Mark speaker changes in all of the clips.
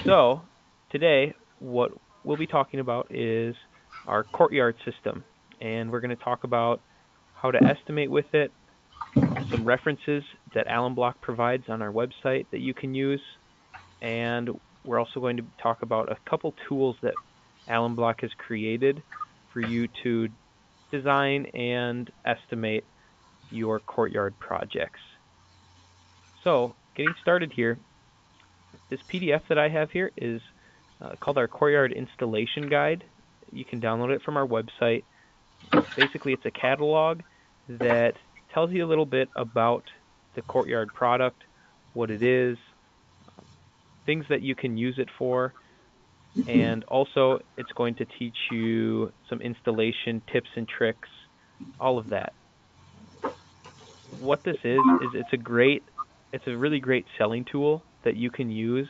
Speaker 1: So, today, what we'll be talking about is our courtyard system, and we're going to talk about how to estimate with it, some references that Allen Block provides on our website that you can use, and we're also going to talk about a couple tools that Allen Block has created for you to design and estimate your courtyard projects. So, getting started here, this PDF that I have here is called our Courtyard Installation Guide. You can download it from our website. Basically, it's a catalog that tells you a little bit about the Courtyard product, what it is, things that you can use it for, and also it's going to teach you some installation tips and tricks, all of that. What this is it's a really great selling tool that you can use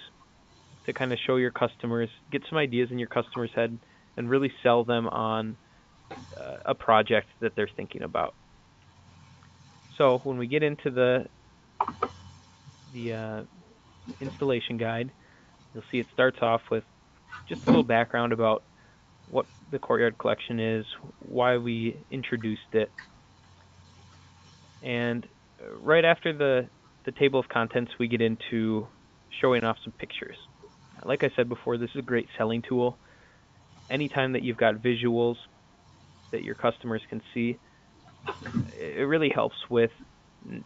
Speaker 1: to kind of show your customers, get some ideas in your customer's head, and really sell them on a project that they're thinking about. So when we get into the installation guide, you'll see it starts off with just a little background about what the Courtyard Collection is, why we introduced it, and right after the table of contents, we get into showing off some pictures. Like I said before, this is a great selling tool. Anytime that you've got visuals that your customers can see, it really helps with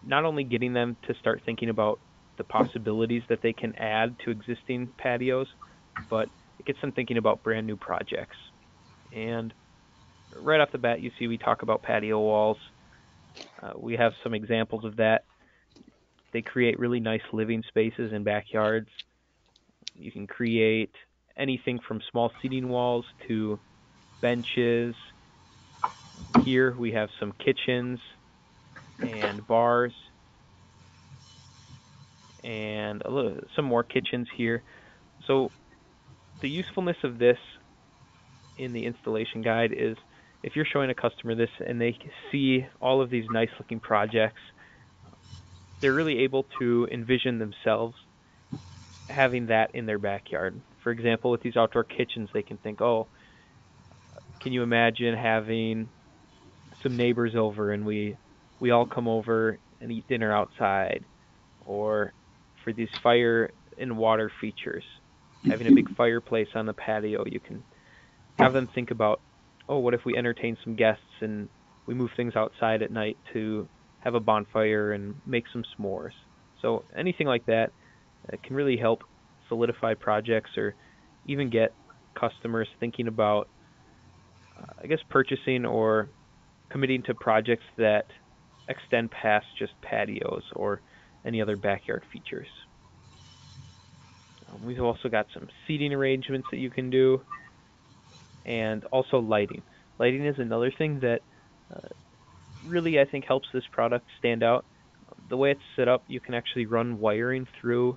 Speaker 1: not only getting them to start thinking about the possibilities that they can add to existing patios, but it gets them thinking about brand new projects. And right off the bat, you see we talk about patio walls. We have some examples of that. They create really nice living spaces in backyards. You can create anything from small seating walls to benches. Here we have some kitchens and bars and some more kitchens here. So the usefulness of this in the installation guide is if you're showing a customer this and they see all of these nice looking projects, they're really able to envision themselves having that in their backyard. For example, with these outdoor kitchens, they can think, oh, can you imagine having some neighbors over and we all come over and eat dinner outside? Or for these fire and water features, having a big fireplace on the patio, you can have them think about, oh, what if we entertain some guests and we move things outside at night to have a bonfire and make some s'mores. So anything like that can really help solidify projects or even get customers thinking about, I guess, purchasing or committing to projects that extend past just patios or any other backyard features. We've also got some seating arrangements that you can do, and also lighting. Lighting is another thing that uh, really I think helps this product stand out. The way it's set up, you can actually run wiring through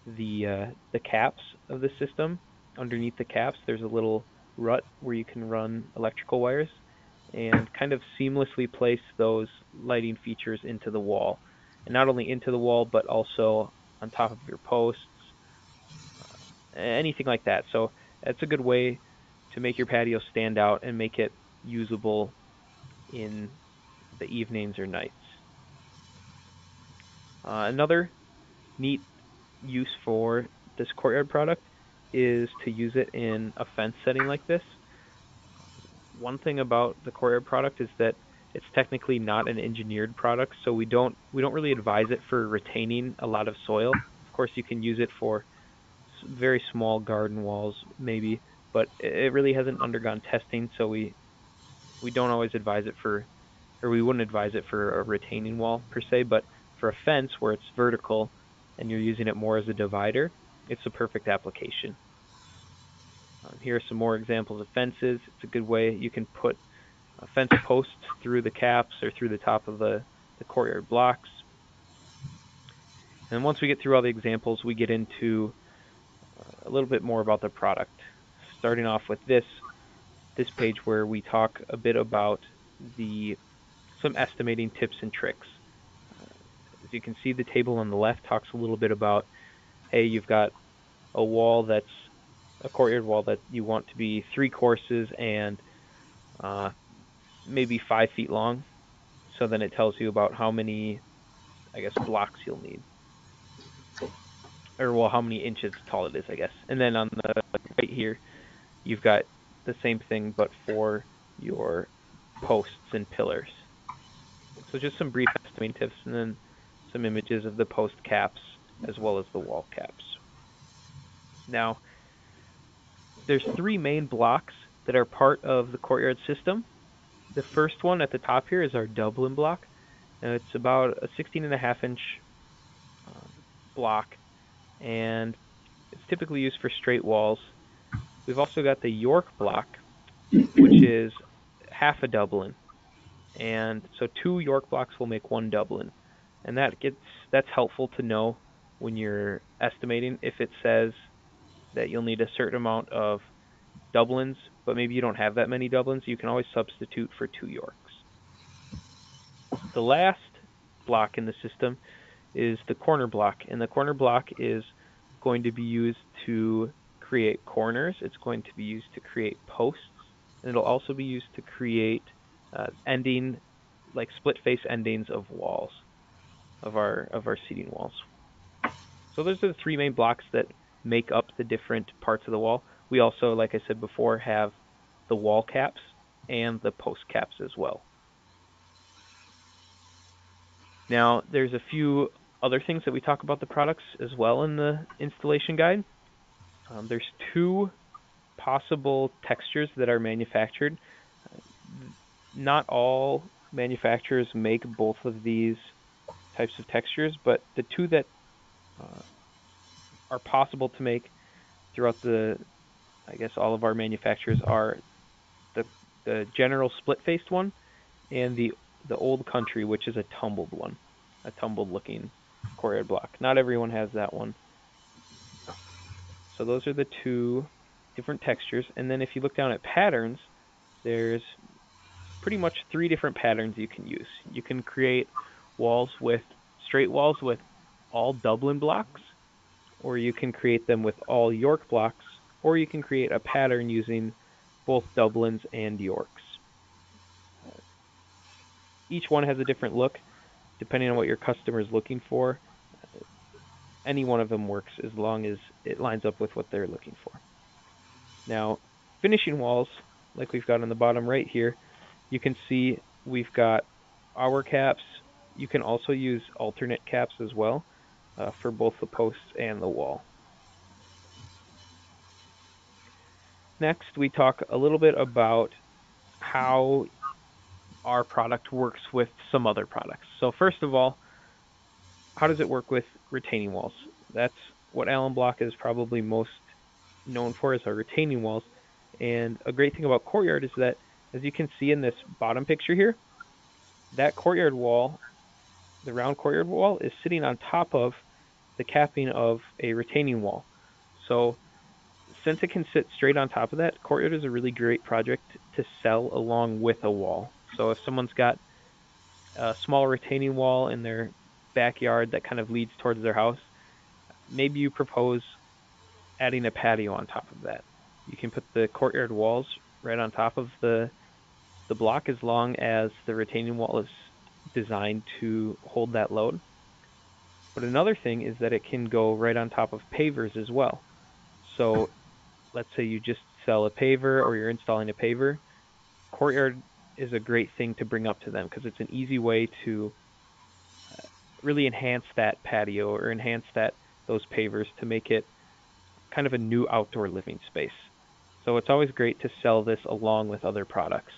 Speaker 1: the caps of the system. Underneath the caps, there's a little rut where you can run electrical wires and kind of seamlessly place those lighting features into the wall. And not only into the wall, but also on top of your posts, anything like that. So that's a good way to make your patio stand out and make it usable in the evenings or nights. Another neat use for this courtyard product is to use it in a fence setting like this. One thing about the courtyard product is that it's technically not an engineered product, so we don't really advise it for retaining a lot of soil. Of course, you can use it for very small garden walls, maybe, but it really hasn't undergone testing, so we don't always advise it for, or we wouldn't advise it for a retaining wall per se, but for a fence where it's vertical and you're using it more as a divider, it's a perfect application. Here are some more examples of fences. It's a good way you can put fence posts through the caps or through the top of the courtyard blocks. And once we get through all the examples, we get into a little bit more about the product. Starting off with this page where we talk a bit about the some estimating tips and tricks. As you can see, the table on the left talks a little bit about, hey, you've got a wall that's a courtyard wall that you want to be 3 courses and uh, maybe 5 feet long. So then it tells you about how many, I guess, blocks you'll need, or well, how many inches tall it is, I guess. And then on the right here, you've got the same thing, but for your posts and pillars. So just some brief estimating tips, and then some images of the post caps as well as the wall caps. Now, there's 3 main blocks that are part of the courtyard system. The first one at the top here is our Dublin block, and it's about a 16.5-inch block, and it's typically used for straight walls. We've also got the York block, which is half a Dublin, and so 2 York blocks will make 1 Dublin, and that's helpful to know when you're estimating. If it says that you'll need a certain amount of Dublins, but maybe you don't have that many Dublins, you can always substitute for 2 Yorks. The last block in the system is the corner block, and the corner block is going to be used to create corners. It's going to be used to create posts, and it'll also be used to create like split face endings of walls, of our seating walls. So those are the 3 main blocks that make up the different parts of the wall. We also, like I said before, have the wall caps and the post caps as well. Now, there's a few other things that we talk about the products as well in the installation guide. There's 2 possible textures that are manufactured. Not all manufacturers make both of these types of textures, but the 2 that are possible to make throughout I guess all of our manufacturers are the general split-faced one and the old country, which is a tumbled one, a tumbled-looking courtyard block. Not everyone has that one. So those are the 2 different textures. And then if you look down at patterns, there's pretty much 3 different patterns you can use. You can create straight walls with all Dublin blocks, or you can create them with all York blocks, or you can create a pattern using both Dublins and Yorks. Each one has a different look, depending on what your customer is looking for. Any one of them works as long as it lines up with what they're looking for. Now, finishing walls, like we've got on the bottom right here, you can see we've got our caps. You can also use alternate caps as well for both the posts and the wall. Next, we talk a little bit about how our product works with some other products. So first of all, how does it work with retaining walls? That's what Allen Block is probably most known for, is our retaining walls. And a great thing about Courtyard is that, as you can see in this bottom picture here, that courtyard wall, the round courtyard wall, is sitting on top of the capping of a retaining wall. So since it can sit straight on top of that, Courtyard is a really great project to sell along with a wall. So if someone's got a small retaining wall in their backyard that kind of leads towards their house, maybe you propose adding a patio on top of that. You can put the courtyard walls right on top of the block, as long as the retaining wall is designed to hold that load. But another thing is that it can go right on top of pavers as well. So let's say you just sell a paver or you're installing a paver, Courtyard is a great thing to bring up to them because it's an easy way to really enhance that patio or enhance those pavers to make it kind of a new outdoor living space. So it's always great to sell this along with other products.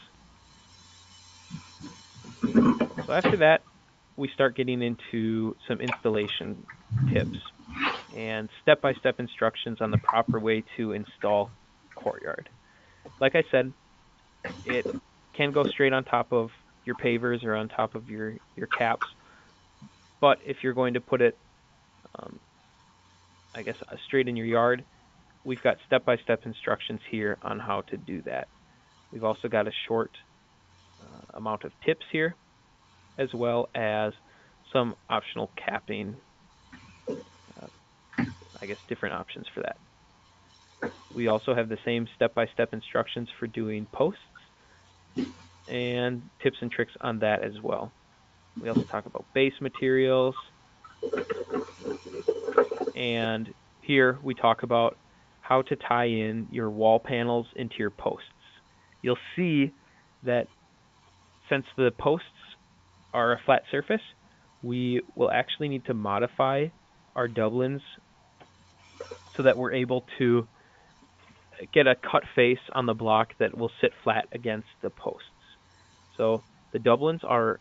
Speaker 1: So after that, we start getting into some installation tips and step-by-step instructions on the proper way to install Courtyard. Like I said, it can go straight on top of your pavers or on top of your caps, but if you're going to put it, I guess, straight in your yard, we've got step-by-step instructions here on how to do that. We've also got a short amount of tips here, as well as some optional capping, I guess different options for that. We also have the same step-by-step instructions for doing posts and tips and tricks on that as well. We also talk about base materials, and here we talk about how to tie in your wall panels into your posts. You'll see that since the posts are a flat surface, we will actually need to modify our doublins so that we're able to get a cut face on the block that will sit flat against the posts. So the doublins are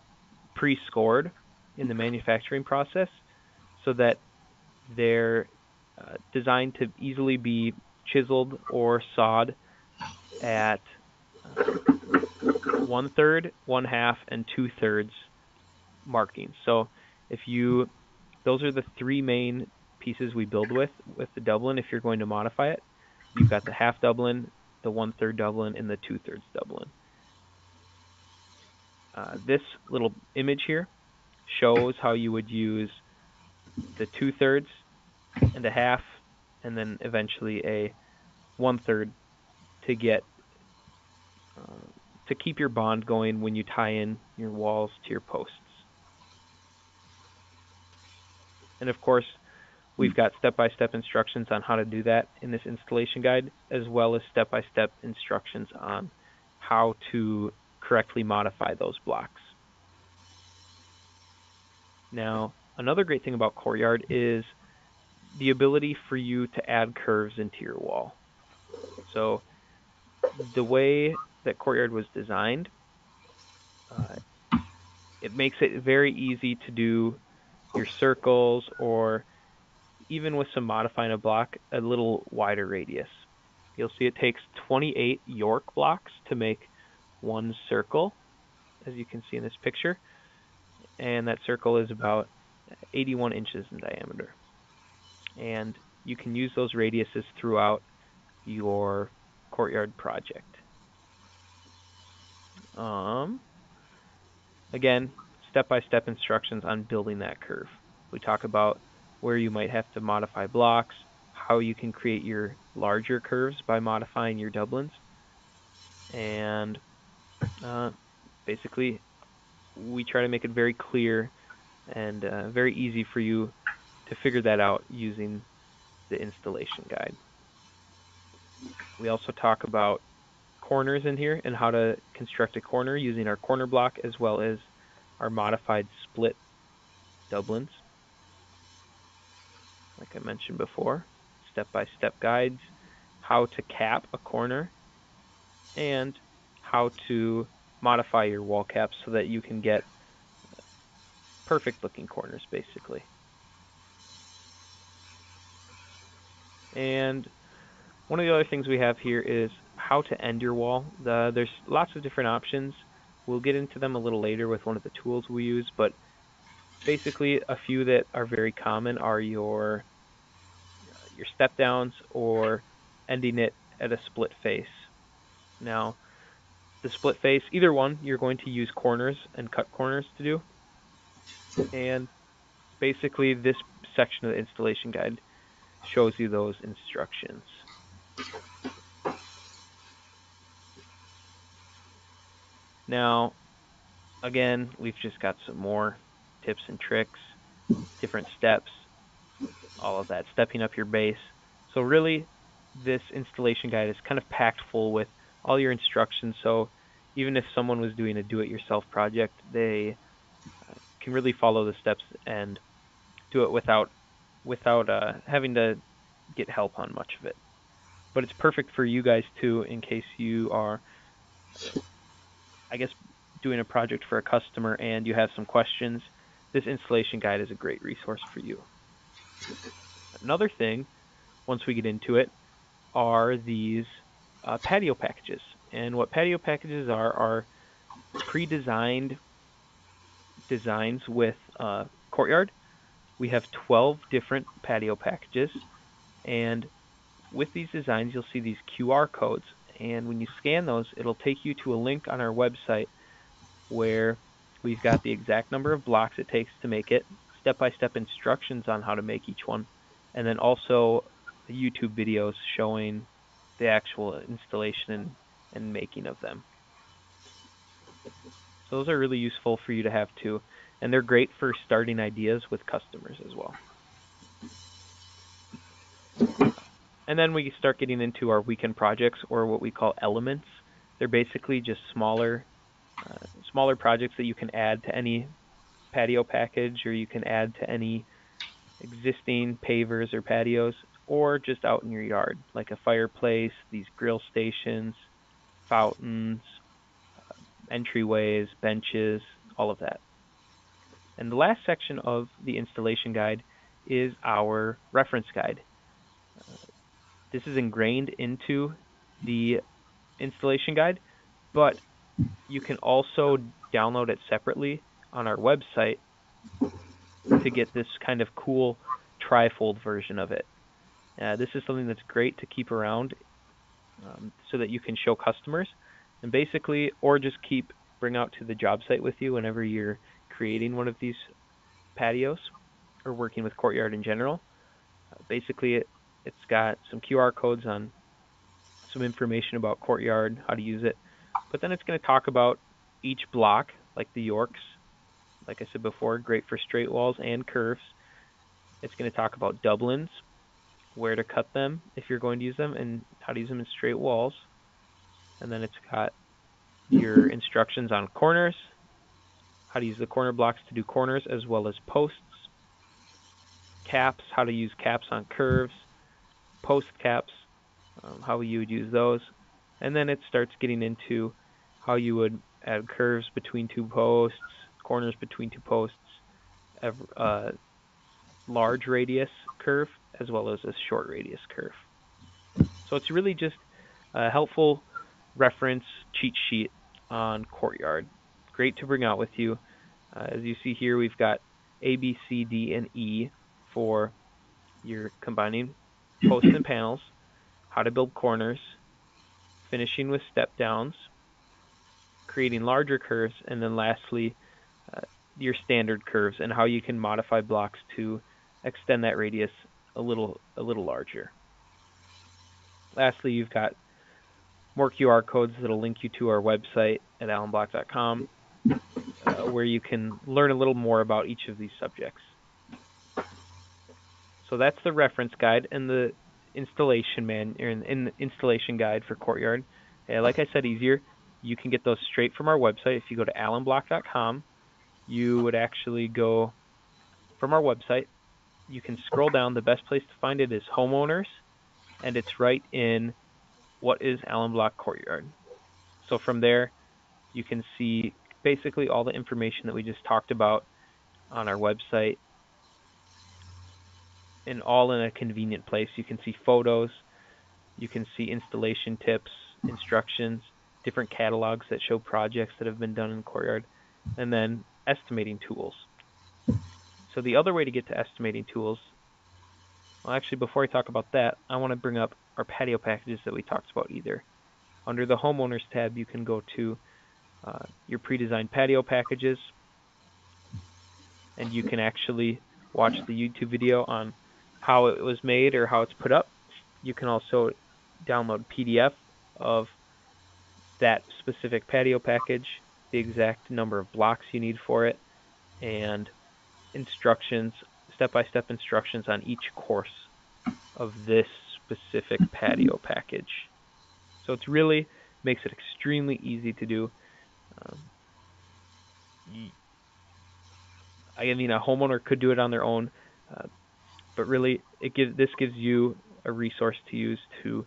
Speaker 1: pre-scored in the manufacturing process so that they're designed to easily be chiseled or sawed at 1/3, 1/2, and 2/3 markings. So those are the three main pieces we build with the doublin. If you're going to modify it, you've got the half doublin, the 1/3 doublin, and the 2/3 doublin. This little image here shows how you would use the 2/3 and a half, and then eventually a 1/3 to get to keep your bond going when you tie in your walls to your posts. And of course, we've got step-by-step instructions on how to do that in this installation guide, as well as step-by-step instructions on how to correctly modify those blocks. Now, another great thing about Courtyard is the ability for you to add curves into your wall. So the way that Courtyard was designed, it makes it very easy to do your circles, or even with some modifying a block, a little wider radius. You'll see it takes 28 York blocks to make one circle, as you can see in this picture, and that circle is about 81 inches in diameter. And you can use those radiuses throughout your Courtyard project. Again, step-by-step instructions on building that curve. We talk about where you might have to modify blocks, how you can create your larger curves by modifying your doublins, and basically we try to make it very clear and very easy for you to figure that out using the installation guide. We also talk about corners in here and how to construct a corner using our corner block as well as our modified split doublins. Like I mentioned before, step-by-step guides, how to cap a corner, and how to modify your wall caps so that you can get perfect looking corners, basically. And one of the other things we have here is how to end your wall. There's lots of different options. We'll get into them a little later with one of the tools we use, but basically a few that are very common are your step downs or ending it at a split face. Now, the split face, either one, you're going to use corners and cut corners to do. And basically this section of the installation guide shows you those instructions. Now, again, we've just got some more tips and tricks, different steps, all of that, stepping up your base. So really, this installation guide is kind of packed full with all your instructions. So even if someone was doing a do-it-yourself project, they can really follow the steps and do it without having to get help on much of it. But it's perfect for you guys too, in case you are, I guess, doing a project for a customer and you have some questions. This installation guide is a great resource for you. Another thing, once we get into it, are these patio packages. And what patio packages are pre-designed designs with Courtyard. We have 12 different patio packages, and with these designs you'll see these QR codes, and when you scan those it'll take you to a link on our website where we've got the exact number of blocks it takes to make it, step-by-step instructions on how to make each one, and then also YouTube videos showing the actual installation and making of them. So those are really useful for you to have too, and they're great for starting ideas with customers as well. And then we start getting into our weekend projects, or what we call elements. They're basically just smaller projects that you can add to any patio package, or you can add to any existing pavers or patios, or just out in your yard, like a fireplace, these grill stations, fountains, entryways, benches, all of that. And the last section of the installation guide is our reference guide. This is ingrained into the installation guide, but you can also download it separately on our website to get this kind of cool trifold version of it. This is something that's great to keep around so that you can show customers, and basically, or just bring out to the job site with you whenever you're creating one of these patios or working with Courtyard in general. Basically, it's got some QR codes on some information about Courtyard, how to use it, but then it's going to talk about each block, like the Yorks. Like I said before, great for straight walls and curves. It's going to talk about doublins, where to cut them if you're going to use them, and how to use them in straight walls. And then it's got your instructions on corners, how to use the corner blocks to do corners as well as posts, caps, how to use caps on curves, post caps, how you would use those. And then it starts getting into how you would add curves between two posts, corners between two posts, large radius curve as well as a short radius curve. So it's really just a helpful reference cheat sheet on Courtyard. Great to bring out with you. As you see here, we've got A, B, C, D, and E for your combining posts and panels, how to build corners, finishing with step downs, creating larger curves, and then lastly, your standard curves and how you can modify blocks to extend that radius a little larger. Lastly, you've got more QR codes that'll link you to our website at allenblock.com, where you can learn a little more about each of these subjects. So that's the reference guide and the installation installation guide for Courtyard. Like I said, easier. You can get those straight from our website. If you go to allenblock.com, you would actually go from our website. You can scroll down. The best place to find it is homeowners, and it's right in what is Allen Block Courtyard. So from there, you can see basically all the information that we just talked about on our website, and all in a convenient place. You can see photos, you can see installation tips, instructions, different catalogs that show projects that have been done in Courtyard, and then estimating tools. So the other way to get to estimating tools, well, actually, before I talk about that, I want to bring up our patio packages that we talked about either. Under the Homeowners tab, you can go to your pre-designed patio packages, and you can actually watch the YouTube video on how it was made or how it's put up. You can also download PDF of that specific patio package, the exact number of blocks you need for it, and instructions, step-by-step instructions on each course of this specific patio package. So it really makes it extremely easy to do. I mean, a homeowner could do it on their own, but really, this gives you a resource to use to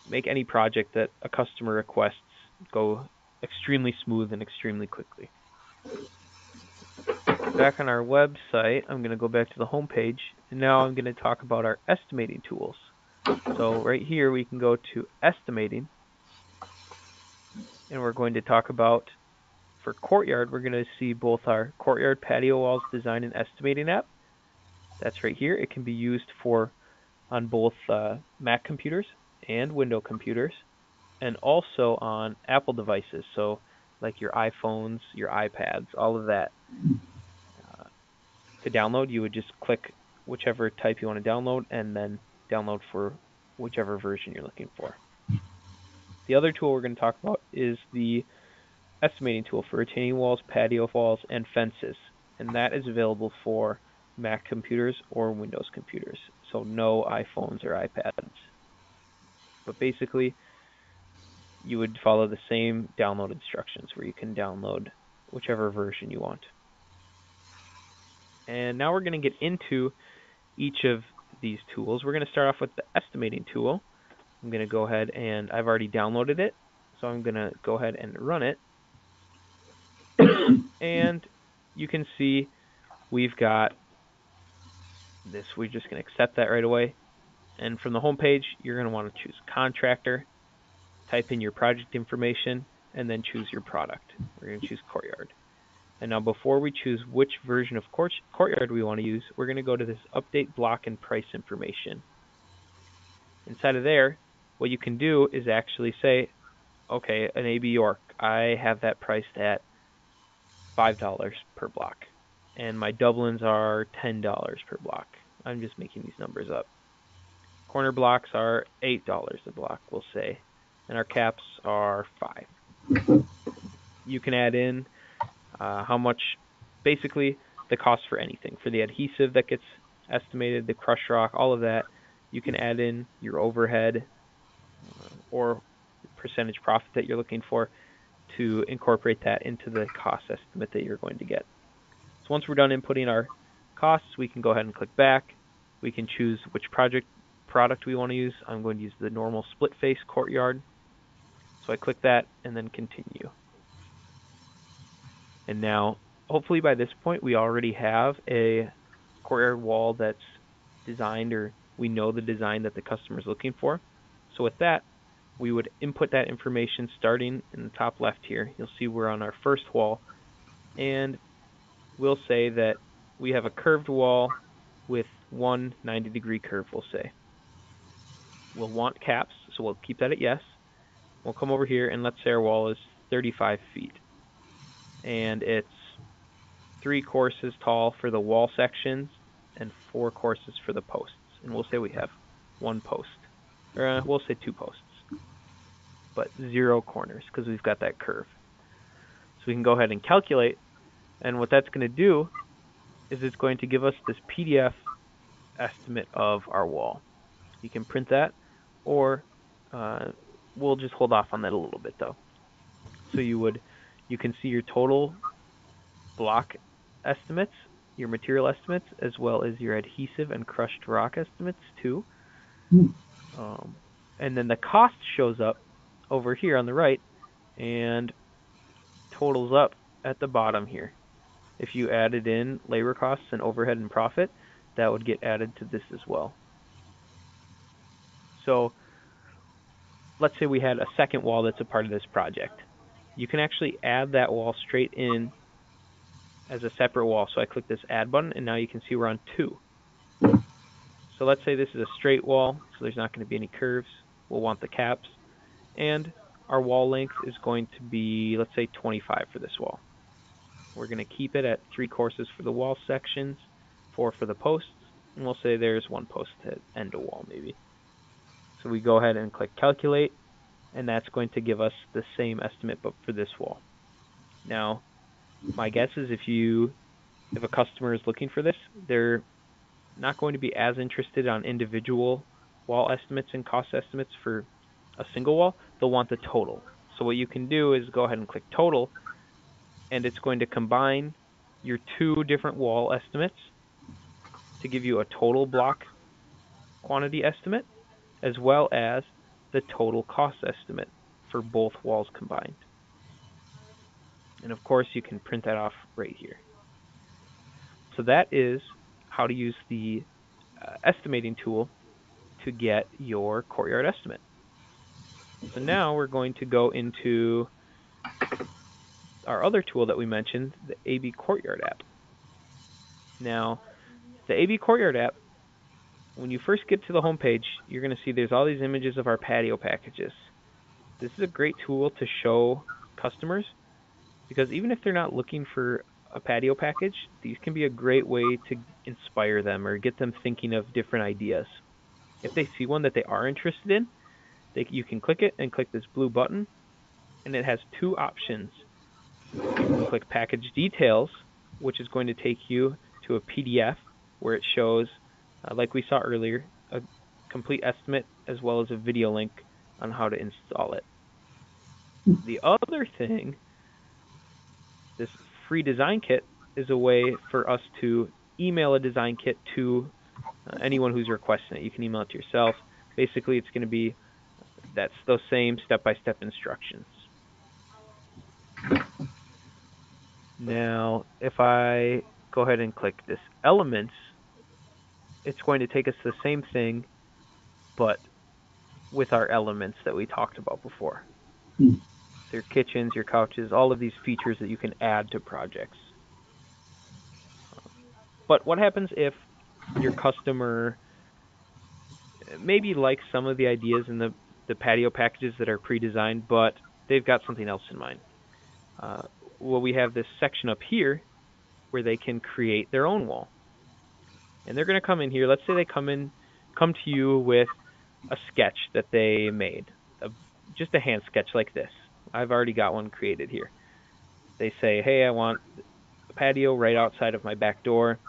Speaker 1: make any project that a customer requests go extremely smooth and extremely quickly. Back on our website, I'm going to go back to the home page, and now I'm going to talk about our estimating tools. So right here, we can go to estimating, and we're going to talk about, for Courtyard, we're going to see both our Courtyard Patio Walls Design and Estimating app. That's right here. It can be used on both Mac computers and Windows computers, and also on Apple devices, so like your iPhones, your iPads, all of that. To download, you would just click whichever type you want to download, and then download for whichever version you're looking for. The other tool we're going to talk about is the estimating tool for retaining walls, patio walls, and fences. And that is available for Mac computers or Windows computers. So no iPhones or iPads. But basically, you would follow the same download instructions where you can download whichever version you want. And now we're going to get into each of these tools. We're going to start off with the estimating tool. I'm going to go ahead and I've already downloaded it. So I'm going to go ahead and run it. And you can see we've got this. We're just going to accept that right away. And from the home page, you're going to want to choose contractor, type in your project information, and then choose your product. We're going to choose Courtyard. And now before we choose which version of Courtyard we want to use, we're going to go to this update block and price information. Inside of there, what you can do is actually say, okay, an AB York, I have that priced at $5 per block. And my Dublins are $10 per block. I'm just making these numbers up. Corner blocks are $8 a block, we'll say. And our caps are $5. You can add in how much, basically the cost for anything. For the adhesive that gets estimated, the crushed rock, all of that, you can add in your overhead or percentage profit that you're looking for to incorporate that into the cost estimate that you're going to get. So once we're done inputting our costs, we can go ahead and click back. We can choose which product we want to use. I'm going to use the normal split face Courtyard. So I click that and then continue. And now, hopefully by this point, we already have a Courtyard wall that's designed, or we know the design that the customer is looking for. So with that, we would input that information starting in the top left here. You'll see we're on our first wall, and we'll say that we have a curved wall with one 90-degree curve, we'll say. We'll want caps, so we'll keep that at yes. We'll come over here, and let's say our wall is 35 feet. And it's 3 courses tall for the wall sections and 4 courses for the posts. And we'll say we have 1 post. Or we'll say 2 posts. But 0 corners because we've got that curve. So we can go ahead and calculate. And what that's going to do is it's going to give us this PDF estimate of our wall. You can print that, or we'll just hold off on that a little bit though. So you can see your total block estimates, your material estimates, as well as your adhesive and crushed rock estimates too. And then the cost shows up over here on the right and totals up at the bottom here. If you added in labor costs and overhead and profit, that would get added to this as well. So let's say we had a second wall that's a part of this project. You can actually add that wall straight in as a separate wall. So I click this add button, and now you can see we're on 2. So let's say this is a straight wall, so there's not going to be any curves. We'll want the caps. And our wall length is going to be, let's say, 25 for this wall. We're going to keep it at 3 courses for the wall sections, 4 for the posts, and we'll say there's 1 post to end a wall maybe. So we go ahead and click calculate, and that's going to give us the same estimate but for this wall. Now, my guess is if a customer is looking for this, they're not going to be as interested on individual wall estimates and cost estimates for a single wall. They'll want the total. So what you can do is go ahead and click total, and it's going to combine your 2 different wall estimates to give you a total block quantity estimate, as well as the total cost estimate for both walls combined. And of course, you can print that off right here. So that is how to use the estimating tool to get your Courtyard estimate. So now we're going to go into our other tool that we mentioned, the AB Courtyard App. Now, the AB Courtyard App, when you first get to the home page, you're going to see there's all these images of our patio packages. This is a great tool to show customers because even if they're not looking for a patio package, these can be a great way to inspire them or get them thinking of different ideas. If they see one that they are interested in, you can click it and click this blue button, and it has two options. You can click Package Details, which is going to take you to a PDF where it shows, like we saw earlier, a complete estimate as well as a video link on how to install it. The other thing, this free design kit is a way for us to email a design kit to anyone who's requesting it. You can email it to yourself. Basically, it's going to be those same step-by-step instructions. Now, if I go ahead and click this Elements, it's going to take us to the same thing, but with our elements that we talked about before. So your kitchens, your couches, all of these features that you can add to projects. But what happens if your customer maybe likes some of the ideas in the patio packages that are pre-designed, but they've got something else in mind? Well, we have this section up here where they can create their own wall. And they're going to come in here. Let's say they come to you with a sketch that they made, just a hand sketch like this. I've already got one created here. They say, hey, I want a patio right outside of my back door.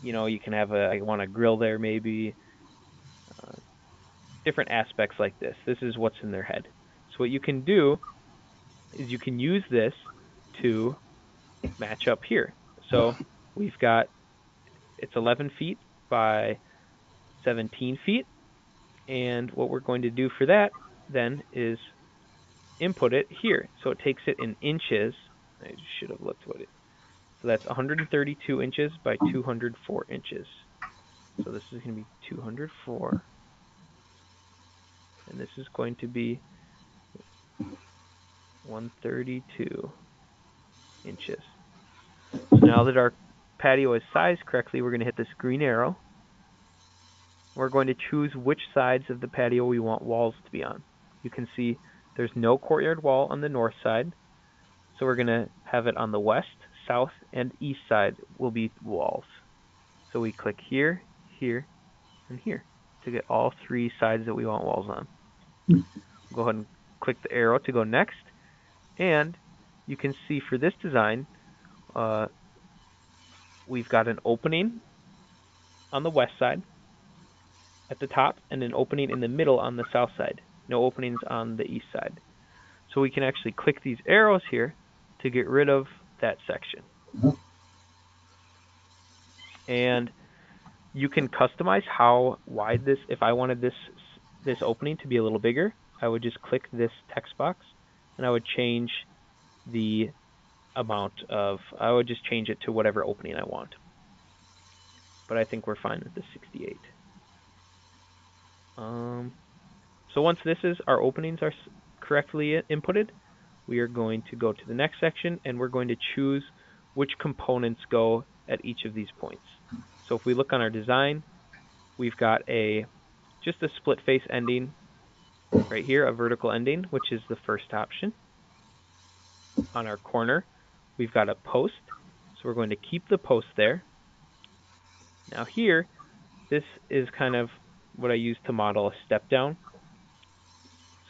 Speaker 1: You know, you can have I want a grill there maybe. Different aspects like this. This is what's in their head. So what you can do is you can use this to match up here. So we've got, it's 11 feet by 17 feet. And what we're going to do for that then is input it here. So it takes it in inches. I should have looked what it. So that's 132 inches by 204 inches. So this is going to be 204. And this is going to be 132 inches. So now that our patio is sized correctly, we're going to hit this green arrow. We're going to choose which sides of the patio we want walls to be on. You can see there's no courtyard wall on the north side. So we're going to have it on the west, south, and east side will be walls. So we click here, here, and here to get all three sides that we want walls on. Go ahead and click the arrow to go next. And you can see for this design, we've got an opening on the west side at the top and an opening in the middle on the south side. No openings on the east side. So we can actually click these arrows here to get rid of that section. And you can customize how wide this, if I wanted this opening to be a little bigger, I would just click this text box and I would change the amount of, I would just change it to whatever opening I want. But I think we're fine with the 68. So once our openings are correctly inputted, we are going to go to the next section and we're going to choose which components go at each of these points. So if we look on our design, we've got just a split face ending right here, a vertical ending, which is the first option. On our corner, we've got a post, so we're going to keep the post there. Now here, this is kind of what I use to model a step down.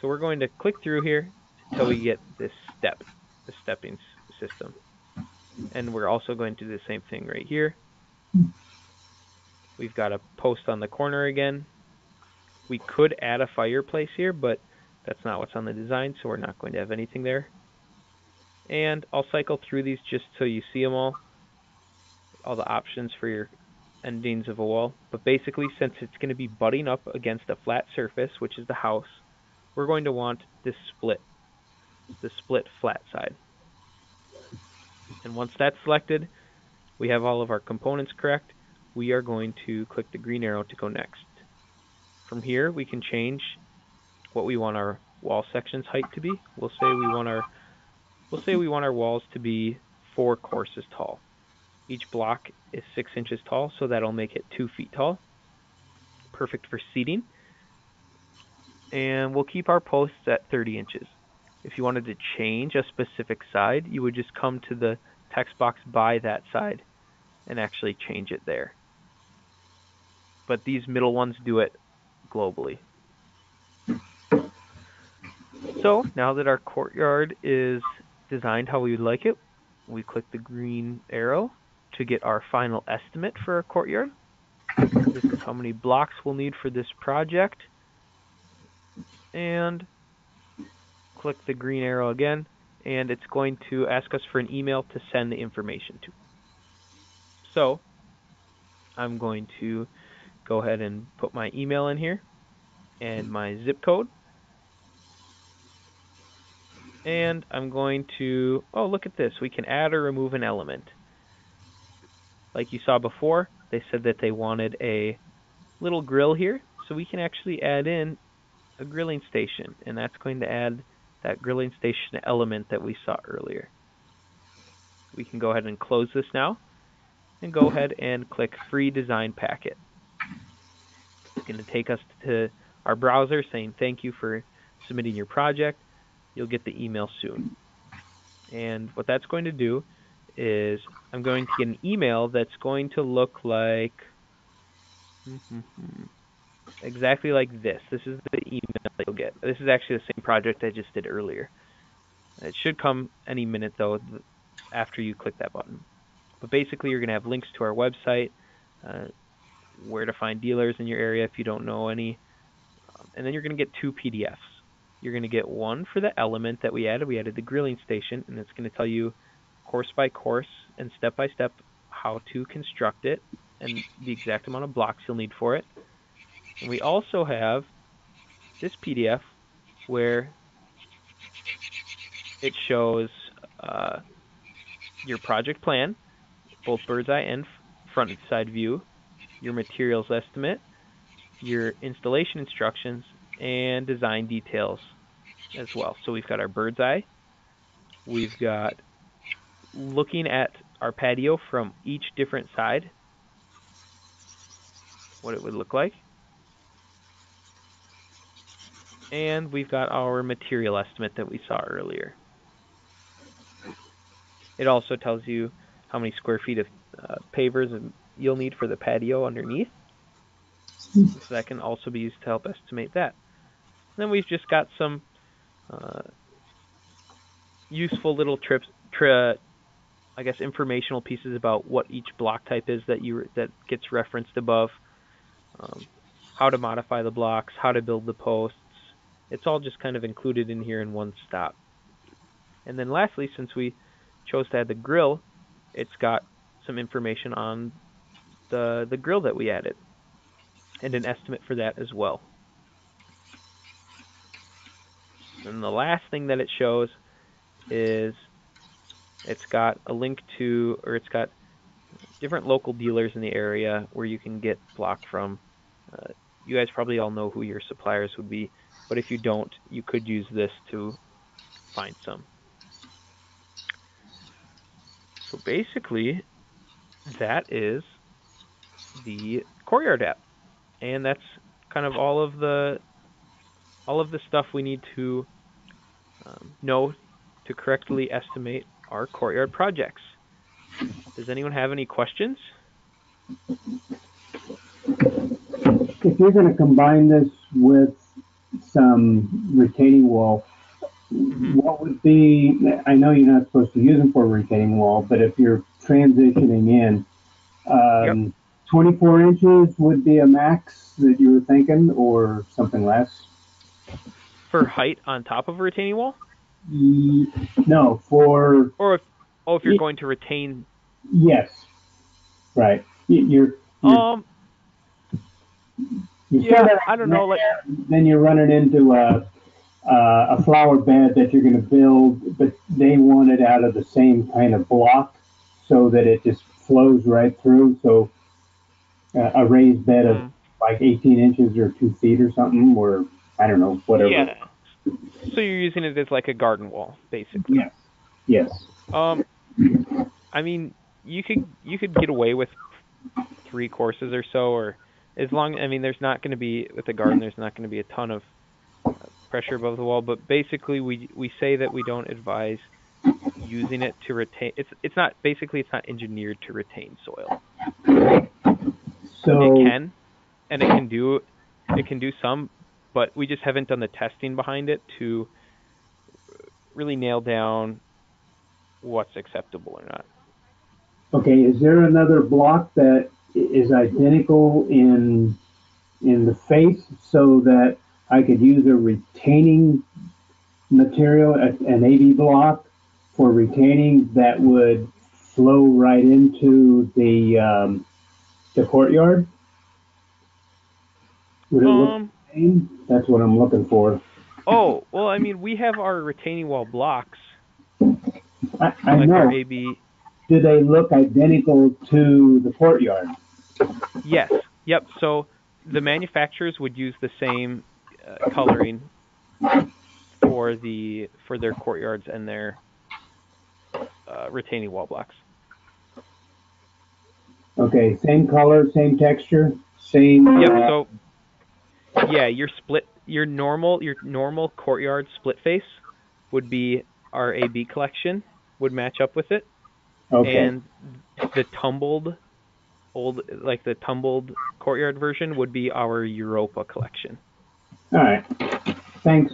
Speaker 1: So we're going to click through here until we get this step, the stepping system. And we're also going to do the same thing right here. We've got a post on the corner again. We could add a fireplace here, but that's not what's on the design, so we're not going to have anything there. And I'll cycle through these just so you see them all the options for your endings of a wall. But basically, since it's going to be butting up against a flat surface, which is the house, we're going to want this the split flat side. And once that's selected, we have all of our components correct. We are going to click the green arrow to go next. From here, we can change what we want our wall section's height to be. We'll say we want our walls to be 4 courses tall. Each block is 6 inches tall, so that'll make it 2 feet tall. Perfect for seating. And we'll keep our posts at 30 inches. If you wanted to change a specific side, you would just come to the text box by that side and actually change it there. but these middle ones do it globally. So now that our courtyard is designed how we would like it, we click the green arrow to get our final estimate for our courtyard. This is how many blocks we'll need for this project. And click the green arrow again, and it's going to ask us for an email to send the information to. So I'm going to go ahead and put my email in here and my zip code. And I'm going to, oh, look at this. We can add or remove an element. Like you saw before, they said that they wanted a little grill here. So we can actually add in a grilling station. And that's going to add that grilling station element that we saw earlier. We can go ahead and close this now. And go ahead and click Free Design Packet. It's going to take us to our browser saying thank you for submitting your project. You'll get the email soon. And what that's going to do is I'm going to get an email that's going to look like exactly like this. This is the email that you'll get. This is actually the same project I just did earlier. It should come any minute, though, after you click that button. But basically, you're going to have links to our website, where to find dealers in your area if you don't know any. And then you're going to get 2 PDFs. You're going to get one for the element that we added. We added the grilling station, and it's going to tell you course by course and step by step how to construct it and the exact amount of blocks you'll need for it. And we also have this PDF where it shows your project plan, both bird's eye and front side view, your materials estimate, your installation instructions, and design details as well. So we've got our bird's eye. We've got looking at our patio from each different side, what it would look like. And we've got our material estimate that we saw earlier. It also tells you how many square feet of pavers you'll need for the patio underneath. So that can also be used to help estimate that. And then we've just got some useful little informational pieces about what each block type is that gets referenced above, how to modify the blocks, how to build the posts. It's all just kind of included in here in one stop. And then lastly, since we chose to add the grill, it's got some information on the grill that we added and an estimate for that as well. And the last thing that it shows is it's got a link to, or it's got different local dealers in the area where you can get block from. You guys probably all know who your suppliers would be, but if you don't, you could use this to find some. So basically, that is the Courtyard app, and that's kind of all of the stuff we need to know to correctly estimate our courtyard projects. Does anyone have any questions?
Speaker 2: If you're going to combine this with some retaining wall, what would be, I know you're not supposed to use them for a retaining wall, but if you're transitioning in, 24 inches would be a max that you were thinking, or something less?
Speaker 1: For height on top of a retaining wall?
Speaker 2: No, for...
Speaker 1: Or if you're going to retain...
Speaker 2: Yes. Right. You
Speaker 1: I don't know.
Speaker 2: Then you're running into a flower bed that you're going to build, but they want it out of the same kind of block so that it just flows right through. So a raised bed of like 18 inches or 2 feet or something, or I don't know, whatever.
Speaker 1: Yeah. So you're using it as like a garden wall, basically.
Speaker 2: Yes. Yes.
Speaker 1: I mean, you could get away with 3 courses or so, or as long, I mean, there's not going to be, with the garden, there's not going to be a ton of pressure above the wall, but basically we say that we don't advise using it to retain, it's not engineered to retain soil.
Speaker 2: So
Speaker 1: it can, and it can do some, but we just haven't done the testing behind it to really nail down what's acceptable or not.
Speaker 2: Okay, is there another block that is identical in the face so that I could use a retaining material, an AB block for retaining that would flow right into the courtyard? Would it look
Speaker 1: Um.
Speaker 2: the same? That's what I'm looking for.
Speaker 1: Oh, well, I mean, we have our retaining wall blocks,
Speaker 2: I
Speaker 1: like our
Speaker 2: know.
Speaker 1: AB.
Speaker 2: Do they look identical to the courtyard?
Speaker 1: Yes. Yep. So the manufacturers would use the same coloring for their courtyards and their retaining wall blocks.
Speaker 2: Okay, same color, same texture, same.
Speaker 1: Yep. So yeah, your normal courtyard split face would be our AB collection, would match up with it,
Speaker 2: Okay,
Speaker 1: and the tumbled courtyard version would be our Europa collection.
Speaker 2: all right. Thanks.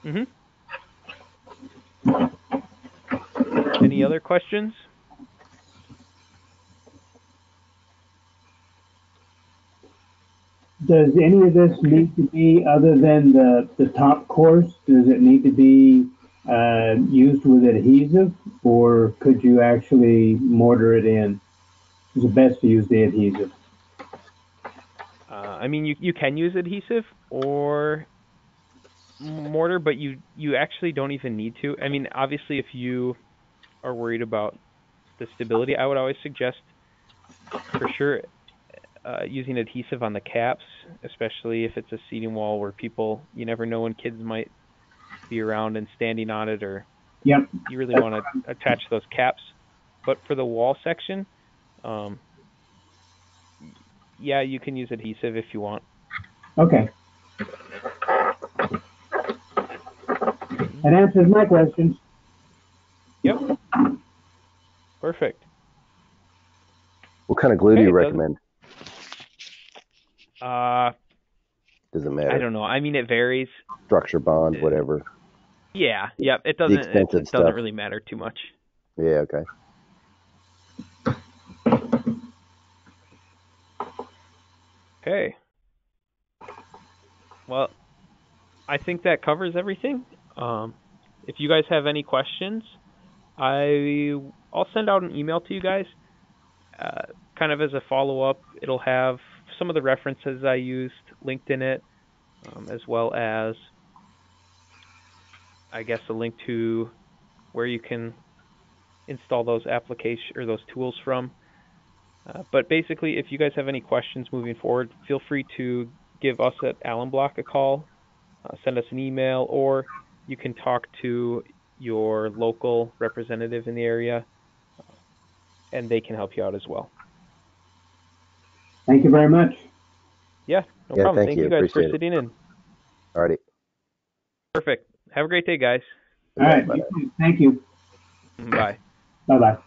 Speaker 1: Mhm. Any other questions?
Speaker 2: Does any of this
Speaker 1: Okay.
Speaker 2: need to be, other than the top course, does it need to be used with adhesive, or could you actually mortar it in? Is it best to use the adhesive?
Speaker 1: I mean, you can use adhesive or mortar, but you actually don't even need to. I mean, obviously, if you are worried about the stability, I would always suggest for sure using adhesive on the caps, especially if it's a seating wall where you never know when kids might be around and standing on it, or
Speaker 2: Yep.
Speaker 1: you really want to attach those caps. But for the wall section, um, yeah, you can use adhesive if you want.
Speaker 2: Okay.
Speaker 1: Mhm.
Speaker 2: That answers my questions.
Speaker 1: Yep, perfect.
Speaker 3: What kind of glue do
Speaker 1: Okay,
Speaker 3: you
Speaker 1: it doesn't.
Speaker 3: recommend?
Speaker 1: Uh,
Speaker 3: Doesn't
Speaker 1: I
Speaker 3: matter.
Speaker 1: don't know. I mean, it varies.
Speaker 3: Structure bond,
Speaker 1: Uh,
Speaker 3: whatever.
Speaker 1: yeah, yep. It
Speaker 3: The
Speaker 1: doesn't.
Speaker 3: expensive
Speaker 1: It doesn't
Speaker 3: stuff.
Speaker 1: really matter too much.
Speaker 3: Yeah, okay.
Speaker 1: Okay. Well, I think that covers everything. If you guys have any questions, I'll send out an email to you guys, uh, kind of as a follow up. It'll have some of the references I used linked in it, as well as I guess a link to where you can install those application or those tools from. But basically, if you guys have any questions moving forward, feel free to give us at Allen Block a call, send us an email, or you can talk to your local representative in the area, and they can help you out as well.
Speaker 2: Thank you very much.
Speaker 1: Yeah, no
Speaker 3: Yeah,
Speaker 1: problem.
Speaker 3: thank
Speaker 1: Thank
Speaker 3: you.
Speaker 1: you guys for
Speaker 3: Appreciate it.
Speaker 1: sitting in.
Speaker 3: Alrighty.
Speaker 1: Perfect. Have a great day, guys.
Speaker 2: All
Speaker 3: Okay,
Speaker 2: right.
Speaker 3: bye.
Speaker 2: Thank you.
Speaker 1: Bye.
Speaker 2: Bye bye.